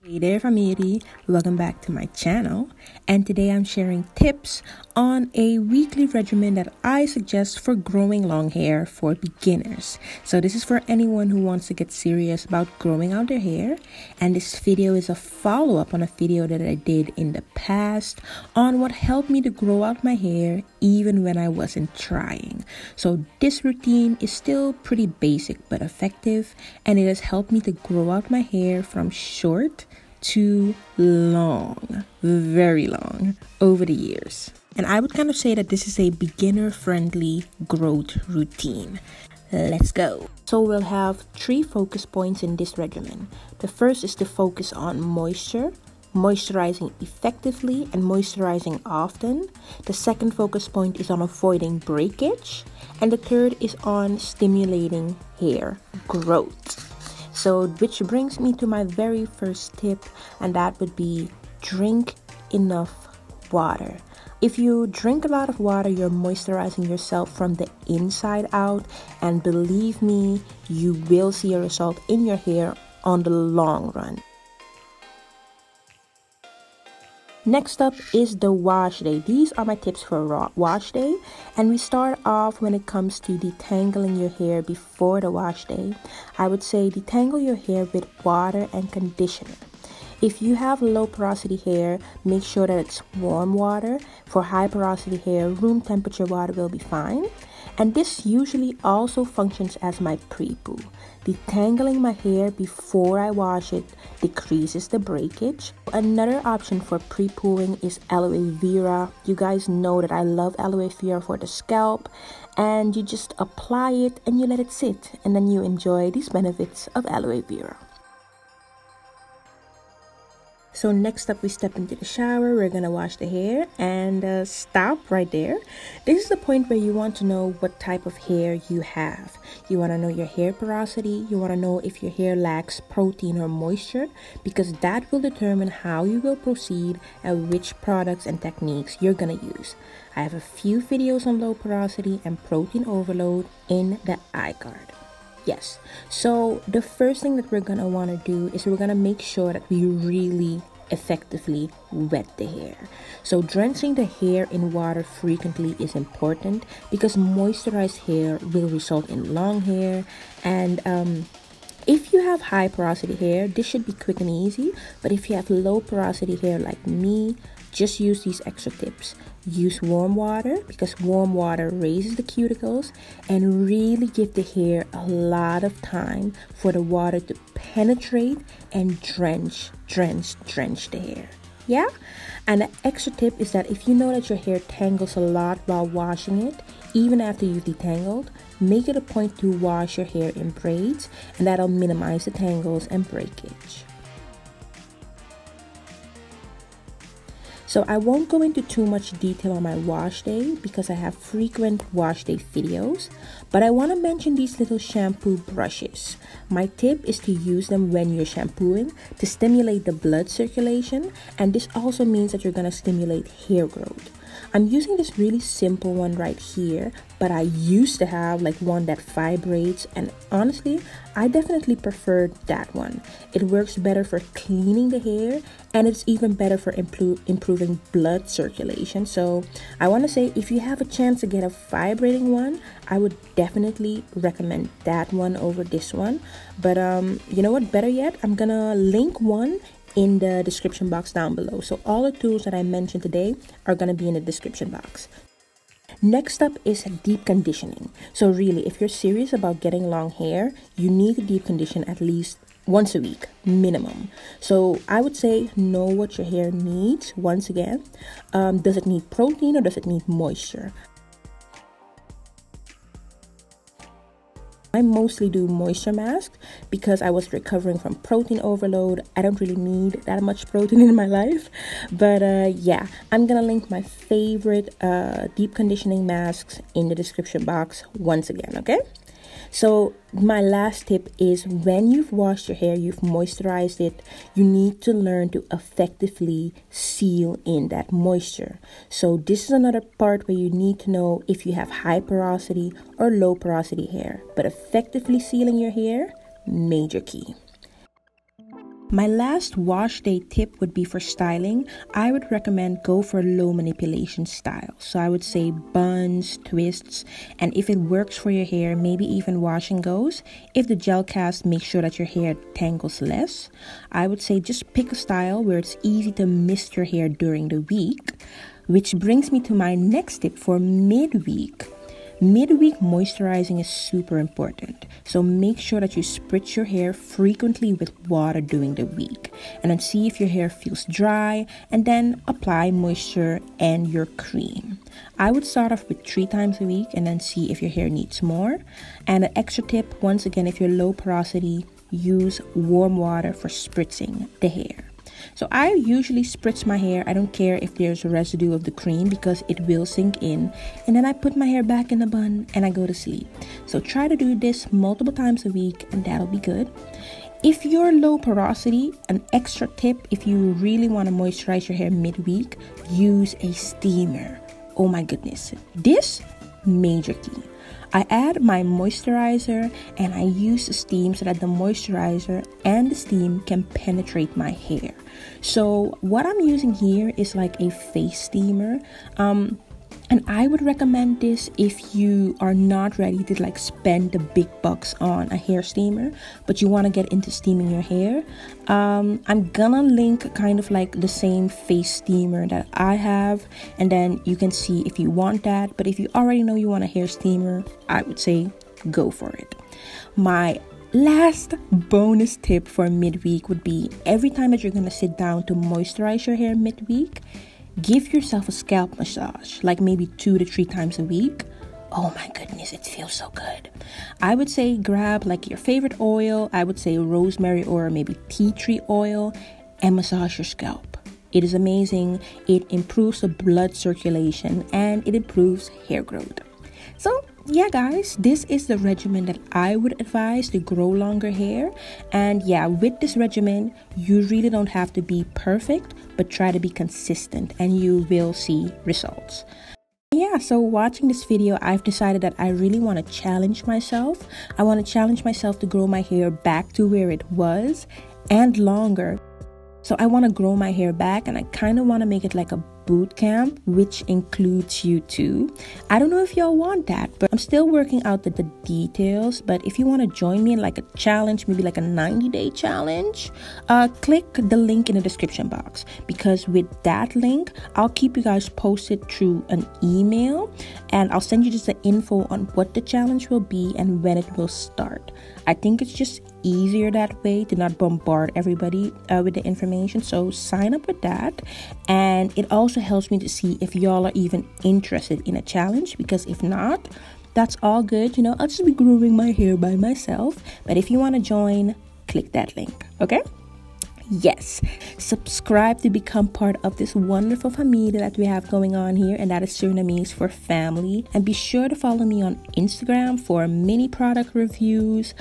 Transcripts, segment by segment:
Hey there family, welcome back to my channel, and today I'm sharing tips on a weekly regimen that I suggest for growing long hair for beginners. So this is for anyone who wants to get serious about growing out their hair, and this video is a follow-up on a video that I did in the past on what helped me to grow out my hair even when I wasn't trying. So this routine is still pretty basic but effective, and it has helped me to grow out my hair from short to long, very long, over the years. And I would kind of say that this is a beginner-friendly growth routine. Let's go. So we'll have 3 focus points in this regimen. The first is to focus on moisture, moisturizing effectively and moisturizing often. The second focus point is on avoiding breakage. And the third is on stimulating hair growth. So, which brings me to my very first tip, and that would be drink enough water. If you drink a lot of water, you're moisturizing yourself from the inside out, and believe me, you will see a result in your hair on the long run. Next up is the wash day. These are my tips for wash day, and we start off when it comes to detangling your hair before the wash day. I would say detangle your hair with water and conditioner. If you have low porosity hair, make sure that it's warm water. For high porosity hair, room temperature water will be fine. And this usually also functions as my pre-poo. Detangling my hair before I wash it decreases the breakage. Another option for pre-pooing is aloe vera. You guys know that I love aloe vera for the scalp. And you just apply it and you let it sit. And then you enjoy these benefits of aloe vera. So next up, we step into the shower. We're gonna wash the hair and stop right there. This is the point where you want to know what type of hair you have. You wanna know your hair porosity. You wanna know if your hair lacks protein or moisture, because that will determine how you will proceed and which products and techniques you're gonna use. I have a few videos on low porosity and protein overload in the iCard. Yes, so the first thing that we're going to want to do is we're going to make sure that we really effectively wet the hair. So drenching the hair in water frequently is important because moisturized hair will result in long hair. And if you have high porosity hair, this should be quick and easy. But if you have low porosity hair like me, just use these extra tips. Use warm water because warm water raises the cuticles, and really give the hair a lot of time for the water to penetrate and drench the hair. Yeah? And the extra tip is that if you know that your hair tangles a lot while washing it, even after you've detangled, make it a point to wash your hair in braids, and that'll minimize the tangles and breakage. So I won't go into too much detail on my wash day because I have frequent wash day videos, but I want to mention these little shampoo brushes. My tip is to use them when you're shampooing to stimulate the blood circulation, and this also means that you're going to stimulate hair growth. I'm using this really simple one right here, but I used to have like one that vibrates, and honestly, I definitely preferred that one. It works better for cleaning the hair, and it's even better for improving blood circulation. So I want to say, if you have a chance to get a vibrating one, I would definitely recommend that one over this one. But you know what, better yet, I'm gonna link one in the description box down below. So all the tools that I mentioned today are going to be in the description box. Next up is deep conditioning. So really, if you're serious about getting long hair, you need to deep condition at least once a week minimum. So I would say know what your hair needs. Once again, does it need protein or does it need moisture? I mostly do moisture masks because I was recovering from protein overload. I don't really need that much protein in my life. But yeah, I'm gonna link my favorite deep conditioning masks in the description box once again, okay? So my last tip is, when you've washed your hair, you've moisturized it, you need to learn to effectively seal in that moisture. So this is another part where you need to know if you have high porosity or low porosity hair. But effectively sealing your hair, major key. My last wash day tip would be for styling. I would recommend go for low manipulation style. So I would say buns, twists, and if it works for your hair, maybe even wash and goes. If the gel cast makes sure that your hair tangles less, I would say just pick a style where it's easy to mist your hair during the week. Which brings me to my next tip for midweek. Midweek moisturizing is super important, so make sure that you spritz your hair frequently with water during the week, and then see if your hair feels dry, and then apply moisture and your cream. I would start off with 3 times a week and then see if your hair needs more. And an extra tip, once again, if you're low porosity, use warm water for spritzing the hair. So I usually spritz my hair. I don't care if there's a residue of the cream because it will sink in. And then I put my hair back in the bun and I go to sleep. So try to do this multiple times a week and that'll be good. If you're low porosity, an extra tip, if you really want to moisturize your hair midweek, use a steamer. Oh my goodness. This major key. I add my moisturizer and I use the steam so that the moisturizer and the steam can penetrate my hair. So what I'm using here is like a face steamer. And I would recommend this if you are not ready to like spend the big bucks on a hair steamer, but you want to get into steaming your hair. I'm gonna link kind of like the same face steamer that I have, and then you can see if you want that. But if you already know you want a hair steamer, I would say go for it. My last bonus tip for midweek would be every time that you're gonna sit down to moisturize your hair midweek, give yourself a scalp massage, like maybe 2 to 3 times a week. Oh my goodness, it feels so good. I would say grab like your favorite oil. I would say rosemary or maybe tea tree oil and massage your scalp. It is amazing. It improves the blood circulation and it improves hair growth. So yeah, guys, this is the regimen that I would advise to grow longer hair. And yeah, with this regimen, you really don't have to be perfect, but try to be consistent and you will see results. Yeah, so watching this video, I've decided that I really want to challenge myself. I want to challenge myself to grow my hair back to where it was and longer. So I want to grow my hair back and I kind of want to make it like a boot camp, which includes you too. I don't know if y'all want that, but I'm still working out the details. But if you want to join me in like a challenge, maybe like a 90-day challenge, click the link in the description box, because with that link, I'll keep you guys posted through an email and I'll send you just the info on what the challenge will be and when it will start. I think it's just easier that way to not bombard everybody with the information. So sign up with that, and it also helps me to see if y'all are even interested in a challenge, because if not, that's all good. You know, I'll just be growing my hair by myself. But if you want to join, click that link. Okay? Yes, subscribe to become part of this wonderful family that we have going on here, and that is Surinamese for family. And be sure to follow me on Instagram for mini product reviews,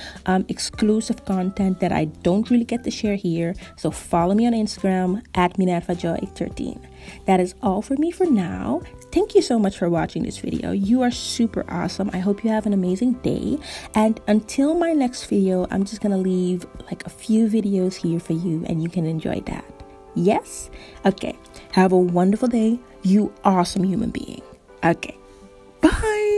exclusive content that I don't really get to share here. So follow me on Instagram at Minerva Joy 13. That is all for me for now. Thank you so much for watching this video. You are super awesome. I hope you have an amazing day. And until my next video, I'm just gonna leave like a few videos here for you and you can enjoy that. Yes? Okay. Have a wonderful day. You awesome human being. Okay. Bye.